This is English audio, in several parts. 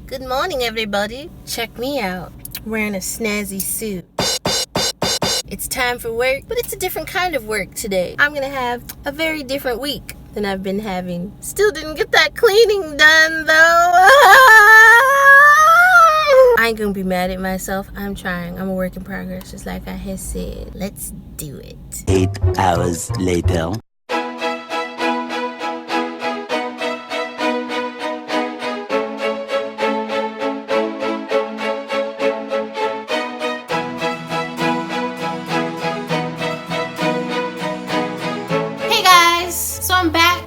Good morning, everybody. Check me out, wearing a snazzy suit. It's time for work, but it's a different kind of work today. I'm gonna have a very different week than I've been having. Still didn't get that cleaning done, though. I ain't gonna be mad at myself. I'm trying. I'm a work in progress, just like I had said. Let's do it. 8 hours later.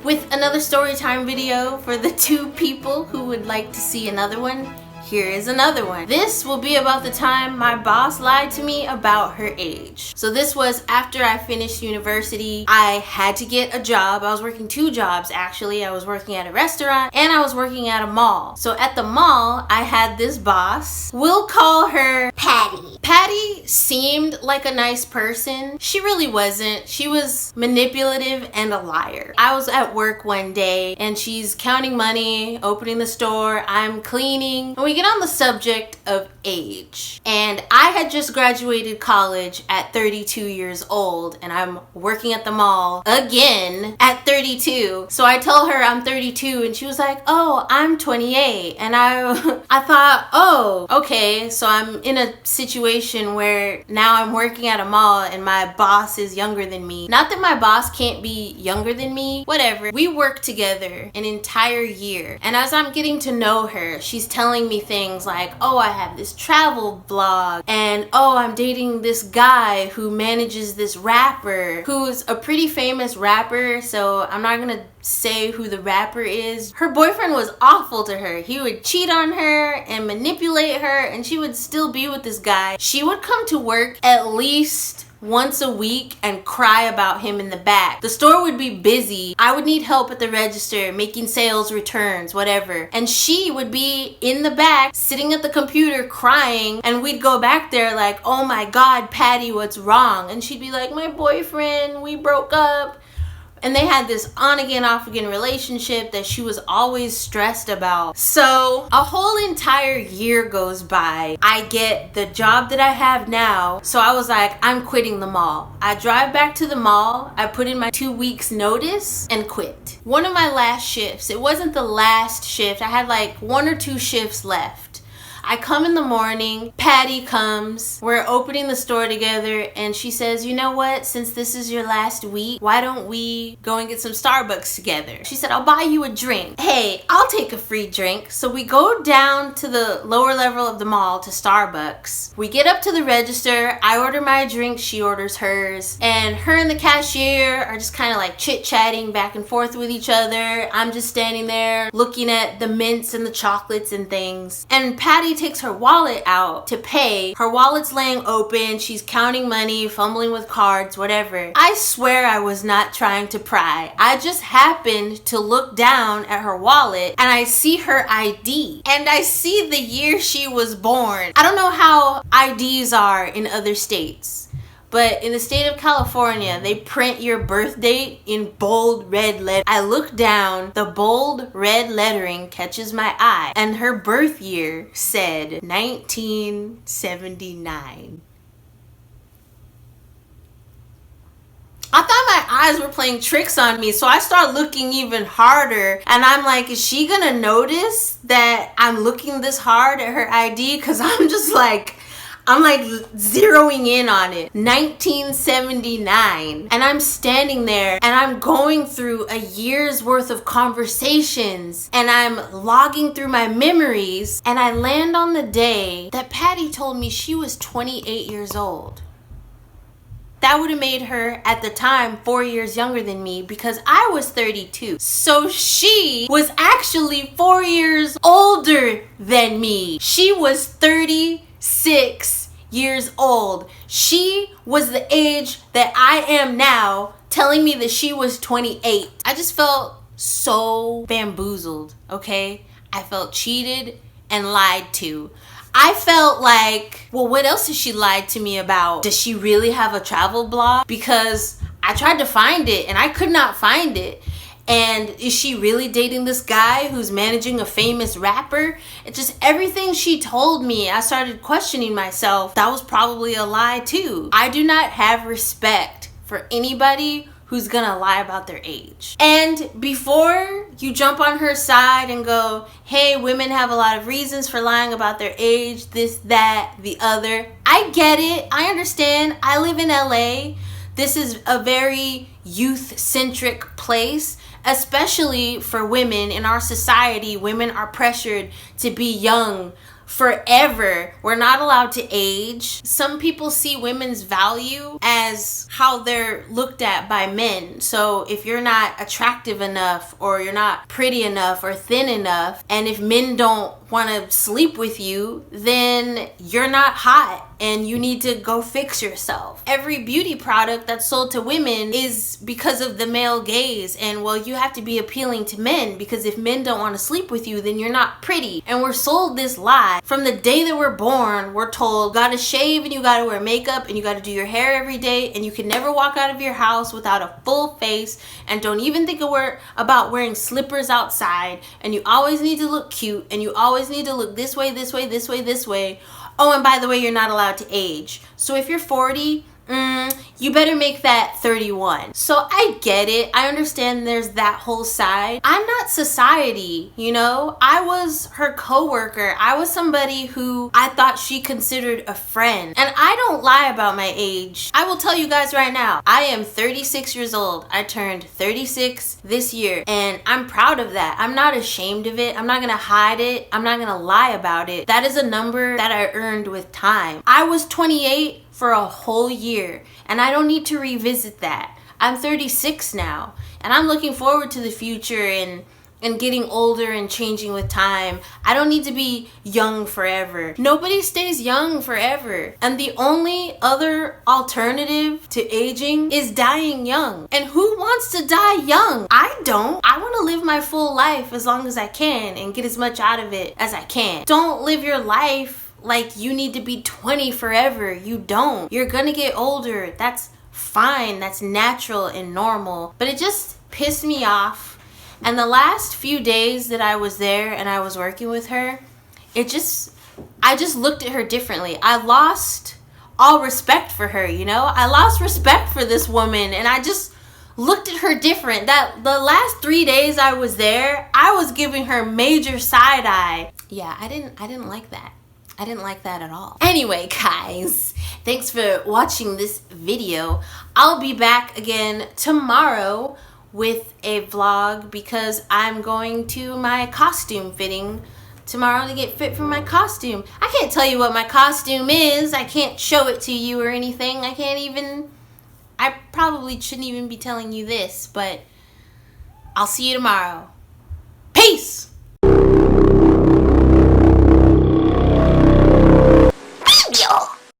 With another story time video for the 2 people who would like to see another one. Here is another one. This will be about the time my boss lied to me about her age. So this was after I finished university. I had to get a job. I was working 2 jobs actually. I was working at a restaurant and I was working at a mall. So at the mall, I had this boss. We'll call her Patty. Patty seemed like a nice person. She really wasn't. She was manipulative and a liar. I was at work one day and she's counting money, opening the store, I'm cleaning, and we get on the subject of age. And I had just graduated college at 32 years old and I'm working at the mall again at 32. So I tell her I'm 32 and she was like, oh, I'm 28. And I thought, oh, okay. So I'm in a situation where now I'm working at a mall and my boss is younger than me. Not that my boss can't be younger than me, whatever. We worked together an entire year. And as I'm getting to know her, she's telling me things like, oh, I have this travel blog, and oh, I'm dating this guy who manages this rapper who's a pretty famous rapper, so I'm not gonna say who the rapper is. Her boyfriend was awful to her. He would cheat on her and manipulate her, and she would still be with this guy. She would come to work at least once a week and cry about him in the back. The store would be busy. I would need help at the register, making sales returns, whatever. And she would be in the back, sitting at the computer crying, and we'd go back there like, oh my God, Patty, what's wrong? And she'd be like, my boyfriend, we broke up. And they had this on again, off again relationship that she was always stressed about. So a whole entire year goes by. I get the job that I have now. So I was like, I'm quitting the mall. I drive back to the mall. I put in my 2 weeks notice and quit. One of my last shifts, it wasn't the last shift. I had like 1 or 2 shifts left. I come in the morning, Patty comes, we're opening the store together, and she says, you know what, since this is your last week, why don't we go and get some Starbucks together? She said, I'll buy you a drink. Hey, I'll take a free drink. So we go down to the lower level of the mall to Starbucks. We get up to the register, I order my drink, she orders hers, and her and the cashier are just kind of like chit-chatting back and forth with each other. I'm just standing there looking at the mints and the chocolates and things. And Patty takes her wallet out to pay. Her wallet's laying open. She's counting money, fumbling with cards, whatever. I swear I was not trying to pry. I just happened to look down at her wallet and I see her ID and I see the year she was born. I don't know how IDs are in other states, but in the state of California, they print your birth date in bold red letters. I look down, the bold red lettering catches my eye, and her birth year said 1979. I thought my eyes were playing tricks on me, so I start looking even harder, and I'm like, is she gonna notice that I'm looking this hard at her ID? Because I'm zeroing in on it. 1979. And I'm standing there and I'm going through a year's worth of conversations and I'm logging through my memories, and I land on the day that Patty told me she was 28 years old. That would have made her, at the time, 4 years younger than me because I was 32. So she was actually 4 years older than me. She was 36 years old. She was the age that I am now, telling me that she was 28. I just felt so bamboozled, okay? I felt cheated and lied to. I felt like, well, what else has she lied to me about? Does she really have a travel blog? Because I tried to find it and I could not find it. And is she really dating this guy who's managing a famous rapper? It's just everything she told me, I started questioning myself. That was probably a lie too. I do not have respect for anybody who's gonna lie about their age. And before you jump on her side and go, hey, women have a lot of reasons for lying about their age, this, that, the other. I get it. I understand. I live in LA. This is a very youth-centric place, especially for women. In our society, women are pressured to be young forever. We're not allowed to age. Some people see women's value as how they're looked at by men. So if you're not attractive enough, or you're not pretty enough or thin enough, and if men don't want to sleep with you, then you're not hot and you need to go fix yourself. Every beauty product that's sold to women is because of the male gaze, and well, you have to be appealing to men, because if men don't want to sleep with you, then you're not pretty. And we're sold this lie from the day that we're born. We're told you gotta shave and you gotta wear makeup and you gotta do your hair every day, and you can never walk out of your house without a full face, and don't even think about wearing slippers outside, and you always need to look cute, and you always need to look this way, this way, this way, this way. Oh, and by the way, you're not allowed to age. So if you're 40, you better make that 31. So I get it. I understand there's that whole side. I'm not society, you know? I was her coworker. I was somebody who I thought she considered a friend. And I don't lie about my age. I will tell you guys right now, I am 36 years old. I turned 36 this year, and I'm proud of that. I'm not ashamed of it. I'm not gonna hide it. I'm not gonna lie about it. That is a number that I earned with time. I was 28 for a whole year, and I don't need to revisit that. I'm 36 now, and I'm looking forward to the future and getting older and changing with time. I don't need to be young forever. Nobody stays young forever. And the only other alternative to aging is dying young. And who wants to die young? I don't. I want to live my full life as long as I can and get as much out of it as I can. Don't live your life like you need to be 20 forever. You don't. You're gonna get older. That's fine. That's natural and normal. But it just pissed me off. And the last few days that I was there and I was working with her, I just looked at her differently. I lost all respect for her, you know? I lost respect for this woman, and I just looked at her different. That the last 3 days I was there, I was giving her major side eye. Yeah, I didn't like that. I didn't like that at all. Anyway, guys, thanks for watching this video. I'll be back again tomorrow with a vlog, because I'm going to my costume fitting tomorrow to get fit for my costume. I can't tell you what my costume is. I can't show it to you or anything. I probably shouldn't even be telling you this, but I'll see you tomorrow. Peace!